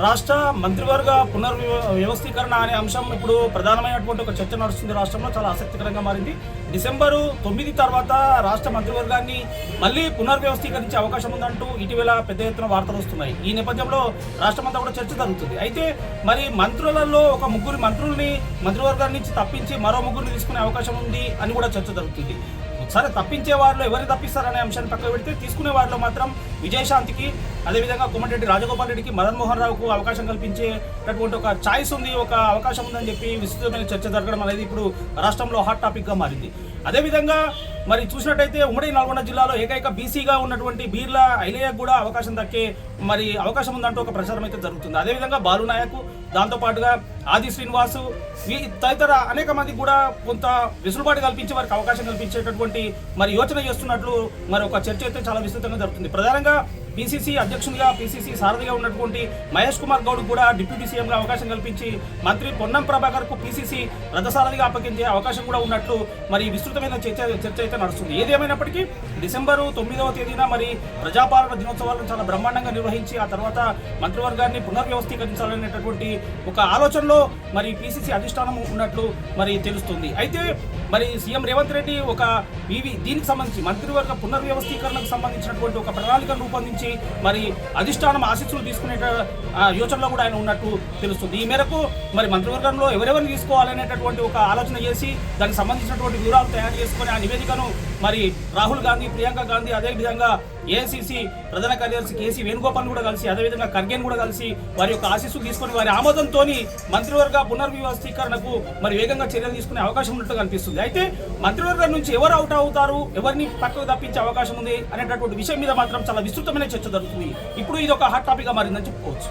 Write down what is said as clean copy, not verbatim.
రాష్ట్ర మంత్రివర్గ పునర్వ్యవస్థీకరణ అనే అంశం ఇప్పుడు ప్రధానమైనటువంటి ఒక చర్చ నడుస్తుంది. రాష్ట్రంలో చాలా ఆసక్తికరంగా మారింది. డిసెంబరు 9 తర్వాత రాష్ట్ర మంత్రివర్గాన్ని మళ్ళీ పునర్వ్యవస్థీకరించే అవకాశం ఉందంటూ ఇటీవల పెద్ద ఎత్తున వార్తలు వస్తున్నాయి. ఈ నేపథ్యంలో రాష్ట్రమంతా కూడా చర్చ జరుగుతుంది. అయితే మరి మంత్రులలో ఒక ముగ్గురు మంత్రుల్ని మంత్రివర్గాన్ని నుంచి తప్పించి మరో ముగ్గురిని తీసుకునే అవకాశం ఉంది అని కూడా చర్చ జరుగుతుంది. సరే, తప్పించే వారిలో ఎవరిని తప్పిస్తారనే అంశాన్ని పక్కన పెడితే తీసుకునే వారిలో మాత్రం విజయశాంతికి, అదేవిధంగా కోమటిరెడ్డి రాజగోపాల్ రెడ్డికి, మదన్ మోహన్ రావుకు అవకాశం కల్పించేటటువంటి ఒక ఛాయిస్ ఉంది, ఒక అవకాశం ఉందని చెప్పి విస్తృతమైన చర్చ జరగడం అనేది ఇప్పుడు రాష్ట్రంలో హాట్ టాపిక్గా మారింది. అదేవిధంగా మరి చూసినట్టయితే ఉమ్మడి నల్గొండ జిల్లాలో ఏకైక బీసీగా ఉన్నటువంటి బీర్ల ఐలయ్యకు కూడా అవకాశం దక్కే మరి అవకాశం ఉందంటూ ఒక ప్రచారం అయితే జరుగుతుంది. అదేవిధంగా బాలు నాయక్, దాంతోపాటుగా ఆది శ్రీనివాసు తదితర అనేక మందికి కూడా కొంత వెసులుబాటు కల్పించి వారికి అవకాశం కల్పించేటటువంటి మరి యోచన చేస్తున్నట్లు మరి ఒక చర్చ అయితే చాలా విస్తృతంగా జరుగుతుంది. ప్రధానంగా పీసీసీ అధ్యక్షునిగా, పీసీసీ సారథిగా ఉన్నటువంటి మహేష్ కుమార్ గౌడ్ కూడా డిప్యూటీ సీఎంగా అవకాశం కల్పించి మంత్రి పొన్నం ప్రభాకర్కు పీసీసీ రథసారథిగా అప్పగించే అవకాశం కూడా ఉన్నట్లు మరి విస్తృతమైన చర్చ అయితే నడుస్తుంది. ఏది ఏమైనప్పటికీ డిసెంబరు 9వ తేదీన మరి ప్రజాపాలన దినోత్సవాలను చాలా బ్రహ్మాండంగా నిర్వహించి ఆ తర్వాత మంత్రివర్గాన్ని పునర్వ్యవస్థీకరించాలనేటటువంటి ఒక ఆలోచనలో మరి పీసీసీ అధిష్టానం ఉన్నట్లు మరి తెలుస్తుంది. అయితే మరి సీఎం రేవంత్ రెడ్డి ఒక దీనికి సంబంధించి మంత్రివర్గ పునర్వ్యవస్థీకరణకు సంబంధించినటువంటి ఒక ప్రణాళికను రూపొందించి మరి అధిష్టానం ఆశీస్సులు తీసుకునే యోచనలో కూడా ఆయన ఉన్నట్టు తెలుస్తుంది. ఈ మేరకు మరి మంత్రివర్గంలో ఎవరెవరిని తీసుకోవాలనేటటువంటి ఒక ఆలోచన చేసి దానికి సంబంధించినటువంటి వివరాలు తయారు చేసుకుని ఆ నివేదికను మరి రాహుల్ గాంధీ, ప్రియాంక గాంధీ, అదేవిధంగా ఏఐసీసీ ప్రధాన కార్యదర్శి కేసీ వేణుగోపాల్ కూడా కలిసి, అదేవిధంగా ఖర్గేన్ కూడా కలిసి వారి యొక్క ఆశీస్సులు తీసుకొని వారి ఆమోదంతో మంత్రివర్గ పునర్వ్యవస్థీకరణకు మరి వేగంగా చర్యలు తీసుకునే అవకాశం ఉన్నట్టు కనిపిస్తుంది. అయితే మంత్రివర్గం నుంచి ఎవరు అవుట్ అవుతారు, ఎవరిని పక్కకు తప్పించే అవకాశం ఉంది అనేటటువంటి విషయం మీద మాత్రం చాలా విస్తృతమైన చర్చ జరుగుతుంది. ఇప్పుడు ఇది ఒక హాట్ టాపిక్గా మారిందని చెప్పుకోవచ్చు.